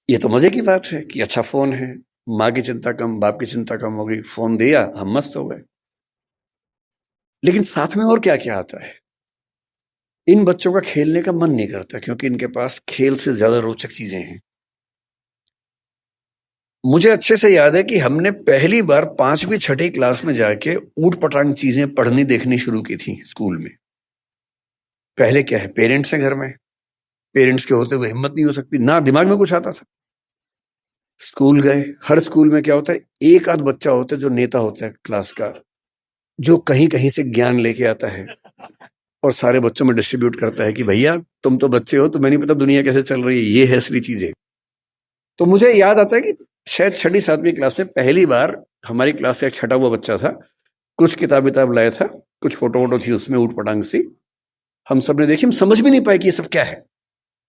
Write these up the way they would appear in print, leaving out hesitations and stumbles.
ये तो मजे की बात है कि अच्छा फोन है, माँ की चिंता कम, बाप की चिंता कम हो गई, फोन दिया, हम मस्त हो गए। लेकिन साथ में और क्या क्या आता है। इन बच्चों का खेलने का मन नहीं करता क्योंकि इनके पास खेल से ज्यादा रोचक चीजें हैं। मुझे अच्छे से याद है कि हमने पहली बार 5वीं 6वीं क्लास में जाके ऊट पटांग चीजें पढ़नी देखनी शुरू की थी स्कूल में। पहले क्या है, पेरेंट्स हैं घर में, पेरेंट्स के होते हुए हिम्मत नहीं हो सकती, ना दिमाग में कुछ आता था। स्कूल गए, हर स्कूल में क्या होता है, एक आध बच्चा होता है जो नेता होता है क्लास का, जो कहीं कहीं से ज्ञान लेके आता है और सारे बच्चों में डिस्ट्रीब्यूट करता है कि भैया तुम तो बच्चे हो, तुम्हें नहीं पता दुनिया कैसे चल रही है, ये है असली चीजें। तो मुझे याद आता है कि शायद 6वीं 7वीं क्लास में पहली बार हमारी क्लास से एक छठा हुआ बच्चा था, कुछ किताब लाया था, कुछ फोटो वोटो थी उसमें ऊट पटांग सी। हम सब ने देखी, हम समझ भी नहीं पाए कि ये सब क्या है,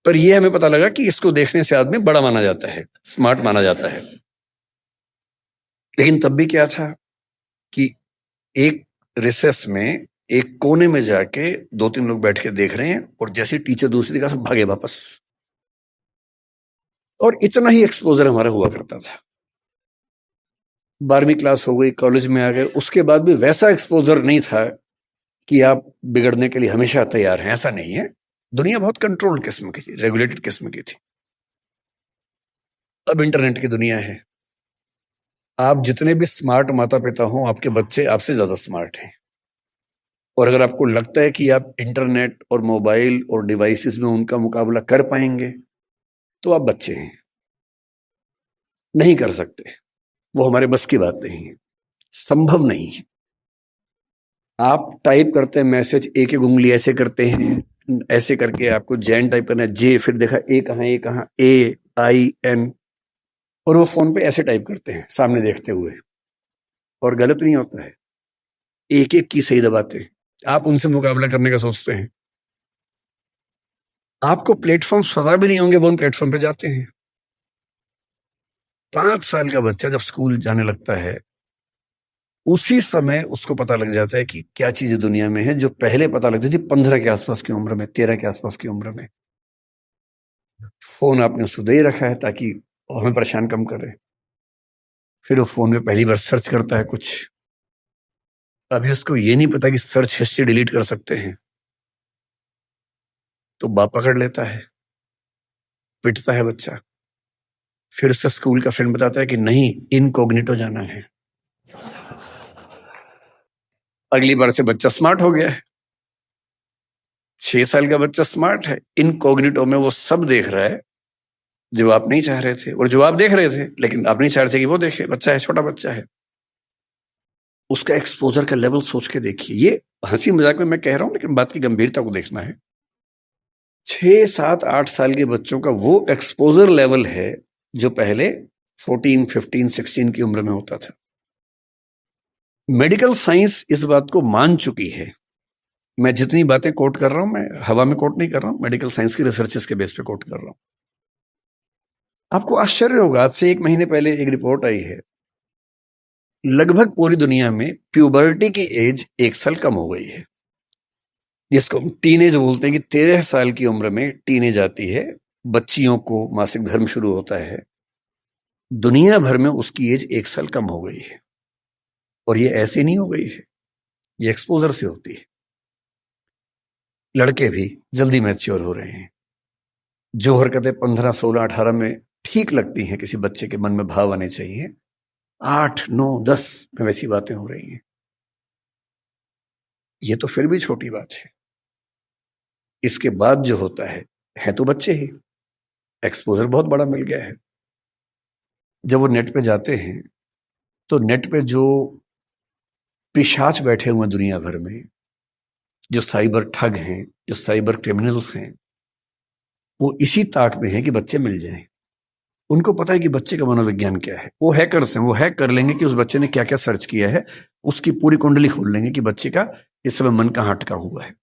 पर ये हमें पता लगा कि इसको देखने से आदमी बड़ा माना जाता है, स्मार्ट माना जाता है। लेकिन तब भी क्या था कि एक रिसेस में एक कोने में जाके 2-3 लोग बैठ के देख रहे हैं और जैसे टीचर दूसरी जगह से भागे वापस। और इतना ही एक्सपोजर हमारा हुआ करता था। 12वीं क्लास हो गई, कॉलेज में आ गए, उसके बाद भी वैसा एक्सपोजर नहीं था कि आप बिगड़ने के लिए हमेशा तैयार हैं, ऐसा नहीं है। दुनिया बहुत कंट्रोल्ड किस्म की थी, रेगुलेटेड किस्म की थी। अब इंटरनेट की दुनिया है। आप जितने भी स्मार्ट माता पिता हों, आपके बच्चे आपसे ज्यादा स्मार्ट हैं। और अगर आपको लगता है कि आप इंटरनेट और मोबाइल और डिवाइसेस में उनका मुकाबला कर पाएंगे, तो आप बच्चे हैं, नहीं कर सकते। वो हमारे बस की बात नहीं है, संभव नहीं है। आप टाइप करते हैं मैसेज, एक एक उंगली ऐसे करते हैं, ऐसे करके आपको जैन टाइप करना है, जे, फिर देखा ए कहाँ, ए कहाँ, AIN, और वो फोन पे ऐसे टाइप करते हैं सामने देखते हुए, और गलत नहीं होता है, एक एक की सही दबाते हैं। आप उनसे मुकाबला करने का सोचते हैं, आपको प्लेटफॉर्म पता भी नहीं होंगे, वो उन प्लेटफॉर्म पे जाते हैं। 5 साल का बच्चा जब स्कूल जाने लगता है, उसी समय उसको पता लग जाता है कि क्या चीजें दुनिया में है, जो पहले पता लगती थी 15 के आसपास की उम्र में, 13 के आसपास की उम्र में। फोन आपने उसको दे ही रखा है ताकि वो हमें परेशान कम करे। फिर वो फोन में पहली बार सर्च करता है कुछ, अभी उसको ये नहीं पता कि सर्च हिस्ट्री डिलीट कर सकते हैं। तो बाप पकड़ लेता है, पिटता है बच्चा। फिर उसका स्कूल का फ्रेंड बताता है कि नहीं, इनकॉग्निटो जाना है। अगली बार से बच्चा स्मार्ट हो गया है। 6 साल का बच्चा स्मार्ट है, इनकॉग्निटो में वो सब देख रहा है जो आप नहीं चाह रहे थे, और जो आप देख रहे थे लेकिन आप नहीं चाह रहे थे कि वो देखे। बच्चा है, छोटा बच्चा है, उसका एक्सपोजर का लेवल सोच के देखिए। ये हंसी मजाक में मैं कह रहा हूं, लेकिन बात की गंभीरता को देखना है। 6 7 8 साल के बच्चों का वो एक्सपोजर लेवल है जो पहले 14 15 16 की उम्र में होता था। मेडिकल साइंस इस बात को मान चुकी है। मैं जितनी बातें कोट कर रहा हूं, मैं हवा में कोट नहीं कर रहा हूं, मेडिकल साइंस की रिसर्चेस के बेस पे कोट कर रहा हूं। आपको आश्चर्य होगा, आज से 1 महीने पहले एक रिपोर्ट आई है, लगभग पूरी दुनिया में प्यूबर्टी की एज 1 साल कम हो गई है, जिसको हम टीनेज बोलते हैं कि 13 साल की उम्र में टीनेज आती है, बच्चियों को मासिक धर्म शुरू होता है। दुनिया भर में उसकी एज 1 साल कम हो गई है। और ये ऐसे नहीं हो गई है, ये एक्सपोजर से होती है। लड़के भी जल्दी मैच्योर हो रहे हैं। जो हरकतें 15 16 18 में ठीक लगती हैं, किसी बच्चे के मन में भाव आने चाहिए, 8 9 10 में वैसी बातें हो रही हैं। ये तो फिर भी छोटी बात है। इसके बाद जो होता है तो बच्चे ही, एक्सपोजर बहुत बड़ा मिल गया है। जब वो नेट पे जाते हैं, तो नेट पे जो पिशाच बैठे हुए हैं दुनिया भर में, जो साइबर ठग हैं, जो साइबर क्रिमिनल्स हैं, वो इसी ताक में है कि बच्चे मिल जाएं। उनको पता है कि बच्चे का मनोविज्ञान क्या है। वो हैकर्स हैं, वो हैक कर लेंगे कि उस बच्चे ने क्या क्या सर्च किया है, उसकी पूरी कुंडली खोल लेंगे कि बच्चे का इस समय मन कहाँ अटका हुआ है।